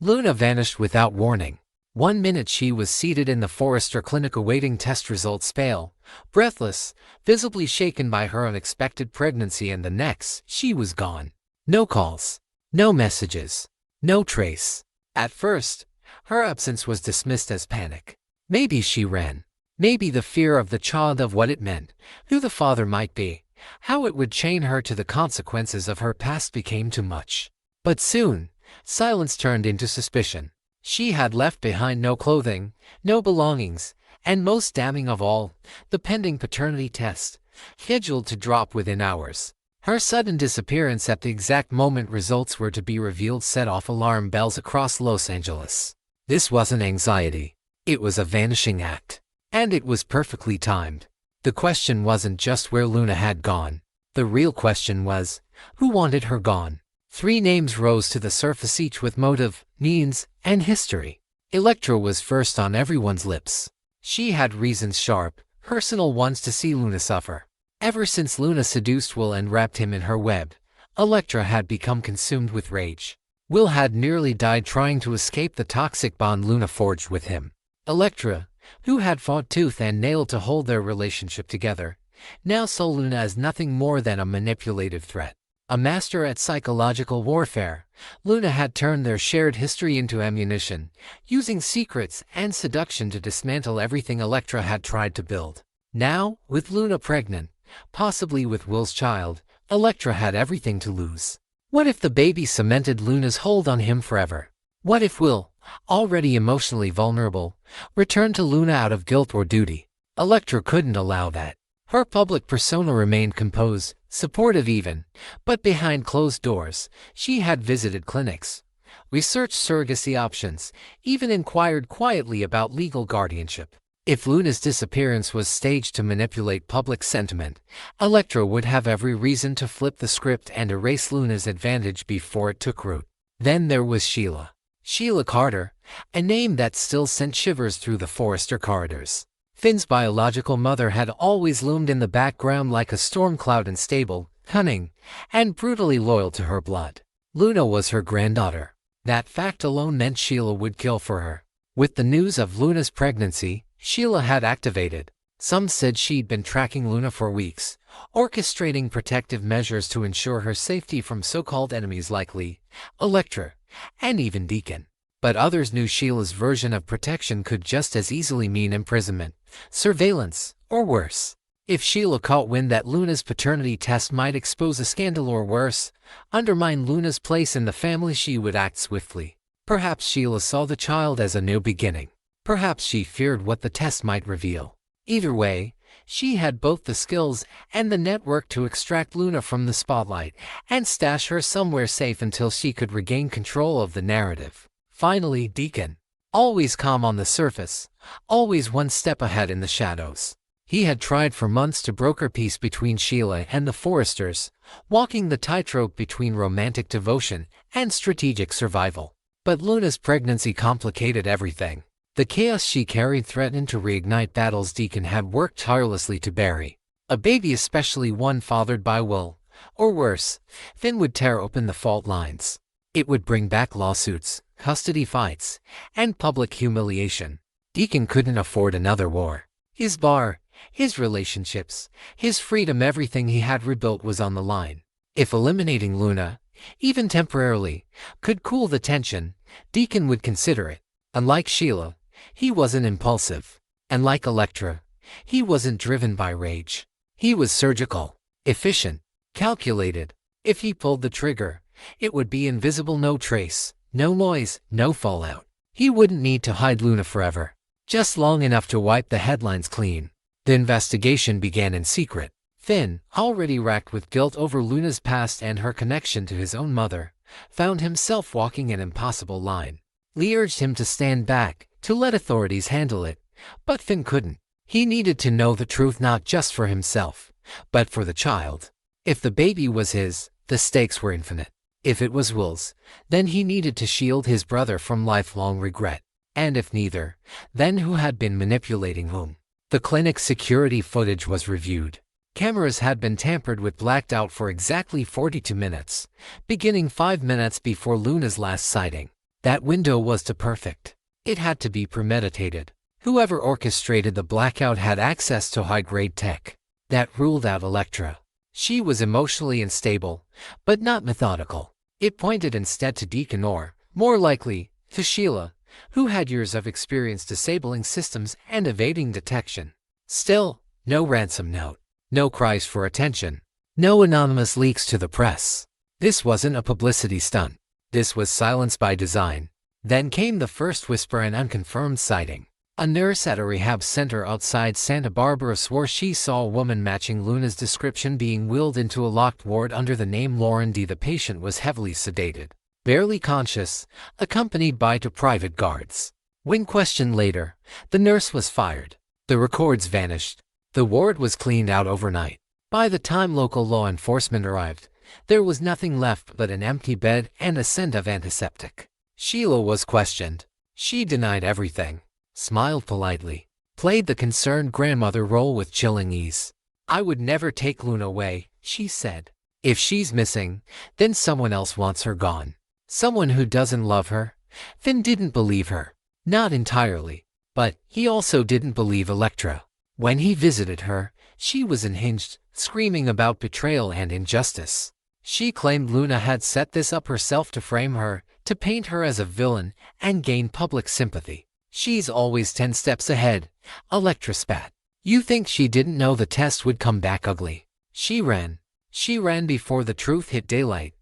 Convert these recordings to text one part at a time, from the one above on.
Luna vanished without warning. 1 minute she was seated in the Forrester clinic awaiting test results, pale, breathless, visibly shaken by her unexpected pregnancy, and the next, she was gone. No calls, no messages, no trace. At first, her absence was dismissed as panic. Maybe she ran. Maybe the fear of the child, of what it meant, who the father might be, how it would chain her to the consequences of her past became too much. But soon, silence turned into suspicion. She had left behind no clothing, no belongings, and most damning of all, the pending paternity test, scheduled to drop within hours. Her sudden disappearance at the exact moment results were to be revealed set off alarm bells across Los Angeles. This wasn't anxiety. It was a vanishing act. And it was perfectly timed. The question wasn't just where Luna had gone. The real question was, who wanted her gone? 3 names rose to the surface, each with motive, means, and history. Electra was first on everyone's lips. She had reasons, sharp, personal ones, to see Luna suffer. Ever since Luna seduced Will and wrapped him in her web, Electra had become consumed with rage. Will had nearly died trying to escape the toxic bond Luna forged with him. Electra, who had fought tooth and nail to hold their relationship together, now saw Luna as nothing more than a manipulative threat. A master at psychological warfare, Luna had turned their shared history into ammunition, using secrets and seduction to dismantle everything Electra had tried to build. Now, with Luna pregnant, possibly with Will's child, Electra had everything to lose. What if the baby cemented Luna's hold on him forever? What if Will, already emotionally vulnerable, returned to Luna out of guilt or duty? Electra couldn't allow that. Her public persona remained composed, supportive even, but behind closed doors, she had visited clinics, researched surrogacy options, even inquired quietly about legal guardianship. If Luna's disappearance was staged to manipulate public sentiment, Electra would have every reason to flip the script and erase Luna's advantage before it took root. Then there was Sheila. Sheila Carter, a name that still sent shivers through the Forrester corridors. Finn's biological mother had always loomed in the background like a storm cloud, unstable, cunning, and brutally loyal to her blood. Luna was her granddaughter. That fact alone meant Sheila would kill for her. With the news of Luna's pregnancy, Sheila had activated. Some said she'd been tracking Luna for weeks, orchestrating protective measures to ensure her safety from so-called enemies like Lee, Electra, and even Deacon. But others knew Sheila's version of protection could just as easily mean imprisonment, surveillance, or worse. If Sheila caught wind that Luna's paternity test might expose a scandal or worse, undermine Luna's place in the family, she would act swiftly. Perhaps Sheila saw the child as a new beginning. Perhaps she feared what the test might reveal. Either way, she had both the skills and the network to extract Luna from the spotlight and stash her somewhere safe until she could regain control of the narrative. Finally, Deacon. Always calm on the surface, always one step ahead in the shadows. He had tried for months to broker peace between Sheila and the Forresters, walking the tightrope between romantic devotion and strategic survival. But Luna's pregnancy complicated everything. The chaos she carried threatened to reignite battles Deacon had worked tirelessly to bury. A baby, especially one fathered by Will, or worse, Finn, would tear open the fault lines. It would bring back lawsuits, custody fights, and public humiliation. Deacon couldn't afford another war. His bar, his relationships, his freedom, everything he had rebuilt was on the line. If eliminating Luna, even temporarily, could cool the tension, Deacon would consider it. Unlike Sheila, he wasn't impulsive. And like Electra, he wasn't driven by rage. He was surgical, efficient, calculated. If he pulled the trigger, it would be invisible, no trace, no noise, no fallout. He wouldn't need to hide Luna forever, just long enough to wipe the headlines clean. The investigation began in secret. Finn, already racked with guilt over Luna's past and her connection to his own mother, found himself walking an impossible line. Lee urged him to stand back, to let authorities handle it, but Finn couldn't. He needed to know the truth, not just for himself, but for the child. If the baby was his, the stakes were infinite. If it was Will's, then he needed to shield his brother from lifelong regret. And if neither, then who had been manipulating whom? The clinic's security footage was reviewed. Cameras had been tampered with, blacked out for exactly 42 minutes, beginning 5 minutes before Luna's last sighting. That window was too perfect. It had to be premeditated. Whoever orchestrated the blackout had access to high-grade tech. That ruled out Electra. She was emotionally unstable, but not methodical. It pointed instead to Deacon or, more likely, to Sheila, who had years of experience disabling systems and evading detection. Still, no ransom note. No cries for attention. No anonymous leaks to the press. This wasn't a publicity stunt. This was silence by design. Then came the first whisper and unconfirmed sighting. A nurse at a rehab center outside Santa Barbara swore she saw a woman matching Luna's description being wheeled into a locked ward under the name Lauren D. The patient was heavily sedated, barely conscious, accompanied by two private guards. When questioned later, the nurse was fired. The records vanished. The ward was cleaned out overnight. By the time local law enforcement arrived, there was nothing left but an empty bed and a scent of antiseptic. Sheila was questioned. She denied everything, smiled politely, played the concerned grandmother role with chilling ease. "I would never take Luna away," she said. "If she's missing, then someone else wants her gone. Someone who doesn't love her." Finn didn't believe her. Not entirely. But he also didn't believe Electra. When he visited her, she was unhinged, screaming about betrayal and injustice. She claimed Luna had set this up herself to frame her, to paint her as a villain, and gain public sympathy. "She's always 10 steps ahead," Electra spat. "You think she didn't know the test would come back ugly?" She ran. She ran before the truth hit daylight.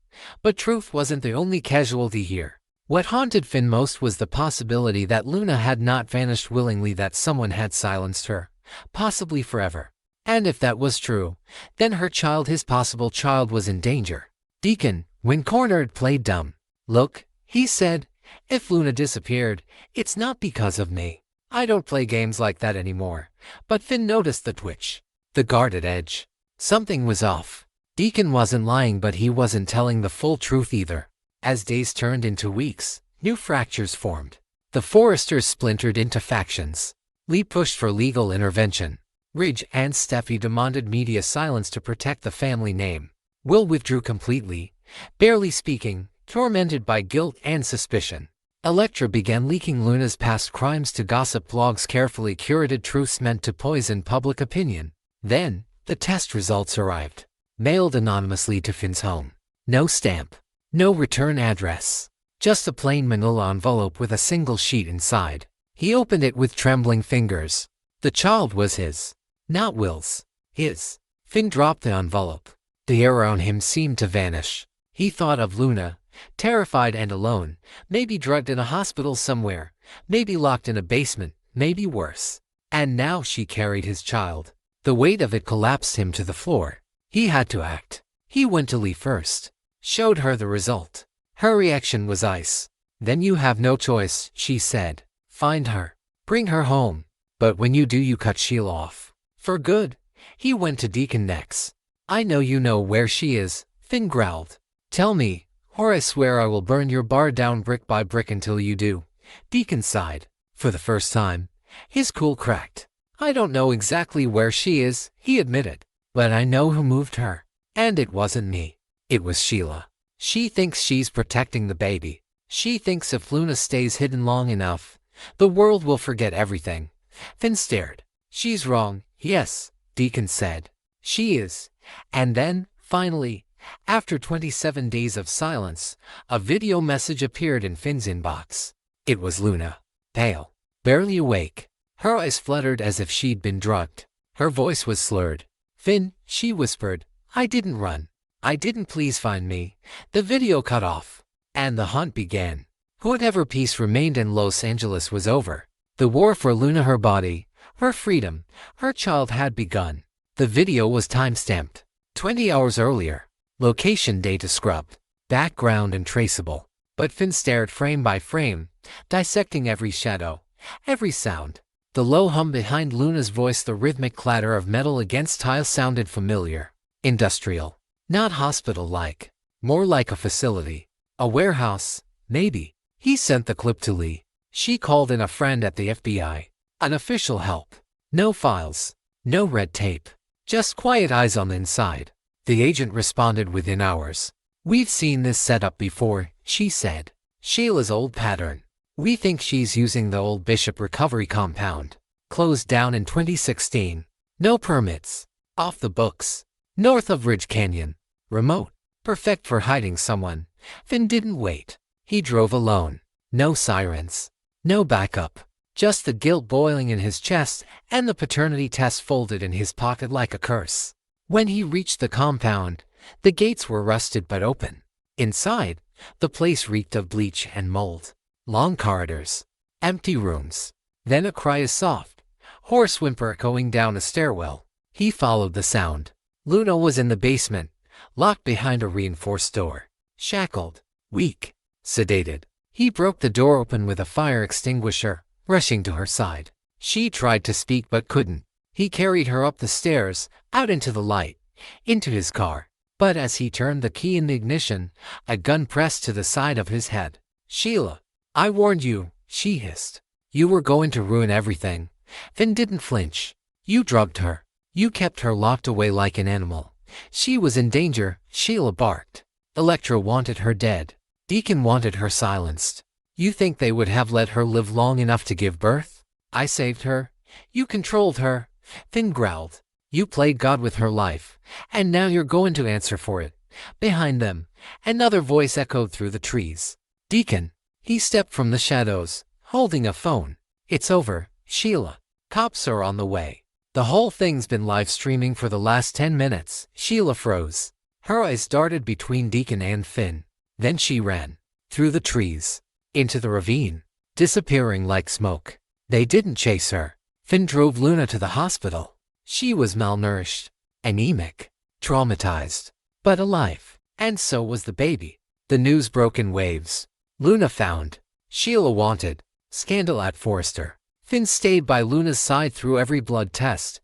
But truth wasn't the only casualty here. What haunted Finn most was the possibility that Luna had not vanished willingly, that someone had silenced her, possibly forever. And if that was true, then her child, his possible child, was in danger. Deacon, when cornered, played dumb. "Look," he said, "if Luna disappeared, it's not because of me. I don't play games like that anymore." But Finn noticed the twitch, the guarded edge. Something was off. Deacon wasn't lying, but he wasn't telling the full truth either. As days turned into weeks, new fractures formed. The Foresters splintered into factions. Lee pushed for legal intervention. Ridge and Steffi demanded media silence to protect the family name. Will withdrew completely, barely speaking, tormented by guilt and suspicion. Electra began leaking Luna's past crimes to gossip blogs, carefully curated truths meant to poison public opinion. Then, the test results arrived. Mailed anonymously to Finn's home. No stamp. No return address. Just a plain manila envelope with a single sheet inside. He opened it with trembling fingers. The child was his. Not Will's. His. Finn dropped the envelope. The air around him seemed to vanish. He thought of Luna, terrified and alone, maybe drugged in a hospital somewhere, maybe locked in a basement, maybe worse. And now she carried his child. The weight of it collapsed him to the floor. He had to act. He went to Lee first. Showed her the result. Her reaction was ice. "Then you have no choice," she said. "Find her. Bring her home. But when you do, you cut Sheila off. For good." He went to Deacon next. "I know you know where she is," Finn growled. "Tell me, or I swear I will burn your bar down brick by brick until you do." Deacon sighed. For the first time, his cool cracked. "I don't know exactly where she is," he admitted. "But I know who moved her. And it wasn't me. It was Sheila. She thinks she's protecting the baby. She thinks if Luna stays hidden long enough, the world will forget everything." Finn stared. "She's wrong, yes," Deacon said. "She is." And then, finally, after 27 days of silence, a video message appeared in Finn's inbox. It was Luna. Pale. Barely awake. Her eyes fluttered as if she'd been drugged. Her voice was slurred. "Finn," she whispered, "I didn't run. I didn't, please find me." The video cut off. And the hunt began. Whatever peace remained in Los Angeles was over. The war for Luna, her body, her freedom, her child had begun. The video was time-stamped. 20 hours earlier. Location data scrubbed. Background untraceable. But Finn stared frame by frame, dissecting every shadow, every sound. The low hum behind Luna's voice, the rhythmic clatter of metal against tile, sounded familiar. Industrial. Not hospital-like. More like a facility. A warehouse, maybe. He sent the clip to Lee. She called in a friend at the FBI. An official help. No files. No red tape. Just quiet eyes on the inside. The agent responded within hours. "We've seen this setup before," she said. Sheila's old pattern. We think she's using the old Bishop Recovery Compound. Closed down in 2016. No permits. Off the books. North of Ridge Canyon. Remote. Perfect for hiding someone. Finn didn't wait. He drove alone. No sirens. No backup. Just the guilt boiling in his chest and the paternity test folded in his pocket like a curse. When he reached the compound, the gates were rusted but open. Inside, the place reeked of bleach and mold. Long corridors. Empty rooms. Then a cry is soft. Hoarse whimper echoing down a stairwell. He followed the sound. Luna was in the basement, locked behind a reinforced door. Shackled. Weak. Sedated. He broke the door open with a fire extinguisher, rushing to her side. She tried to speak but couldn't. He carried her up the stairs, out into the light, into his car. But as he turned the key in the ignition, a gun pressed to the side of his head. "Sheila, I warned you," she hissed. "You were going to ruin everything." Finn didn't flinch. "You drugged her. You kept her locked away like an animal. She was in danger," Sheila barked. "Electra wanted her dead. Deacon wanted her silenced. You think they would have let her live long enough to give birth? I saved her. You controlled her." Finn growled. "You played God with her life, and now you're going to answer for it." Behind them, another voice echoed through the trees. "Deacon." He stepped from the shadows, holding a phone. "It's over, Sheila. Cops are on the way." "The whole thing's been live streaming for the last 10 minutes. Sheila froze. Her eyes darted between Deacon and Finn. Then she ran. Through the trees. Into the ravine. Disappearing like smoke. They didn't chase her. Finn drove Luna to the hospital. She was malnourished. Anemic. Traumatized. But alive. And so was the baby. The news broke in waves. Luna found. Sheila wanted. Scandal at Forrester. Finn stayed by Luna's side through every blood test,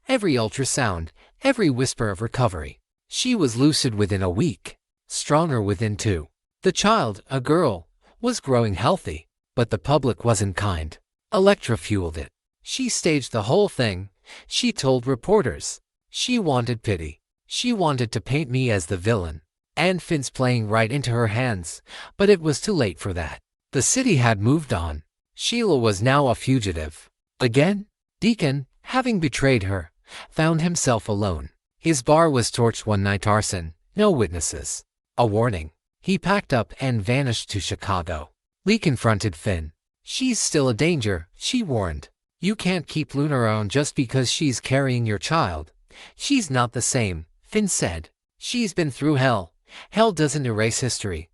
every ultrasound, every whisper of recovery. She was lucid within a week, stronger within 2. The child, a girl, was growing healthy, but the public wasn't kind. Electra fueled it. She staged the whole thing. She told reporters. She wanted pity. She wanted to paint me as the villain. And Finn's playing right into her hands, but it was too late for that. The city had moved on. Sheila was now a fugitive. Again, Deacon, having betrayed her, found himself alone. His bar was torched one night. Arson, no witnesses. A warning. He packed up and vanished to Chicago. Lee confronted Finn. "She's still a danger," she warned. "You can't keep Luna around just because she's carrying your child." "She's not the same," Finn said. "She's been through hell. Hell doesn't erase history."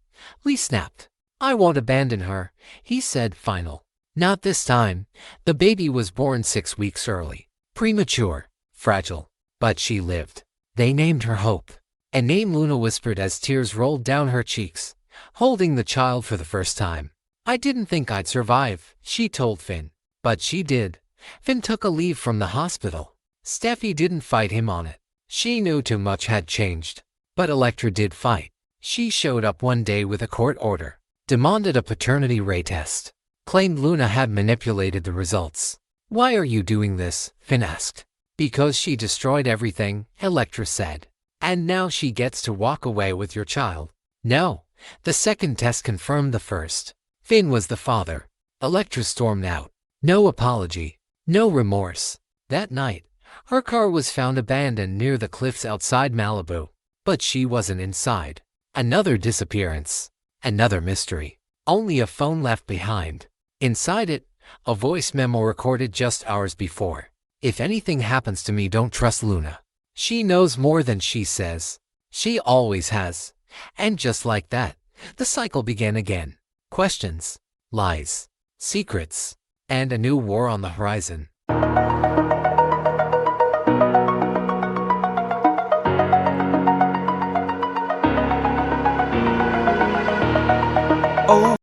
Lee snapped. "I won't abandon her," he said final. Not this time. The baby was born 6 weeks early. Premature. Fragile. But she lived. They named her Hope. A name Luna whispered as tears rolled down her cheeks, holding the child for the first time. "I didn't think I'd survive," she told Finn. But she did. Finn took a leave from the hospital. Steffi didn't fight him on it. She knew too much had changed. But Electra did fight. She showed up one day with a court order. Demanded a paternity ray test. Claimed Luna had manipulated the results. "Why are you doing this?" Finn asked. "Because she destroyed everything," Electra said. "And now she gets to walk away with your child." No. The second test confirmed the first. Finn was the father. Electra stormed out. No apology. No remorse. That night, her car was found abandoned near the cliffs outside Malibu. But she wasn't inside. Another disappearance. Another mystery. Only a phone left behind. Inside it, a voice memo recorded just hours before. "If anything happens to me, don't trust Luna. She knows more than she says. She always has." And just like that, the cycle began again. Questions, lies, secrets, and a new war on the horizon.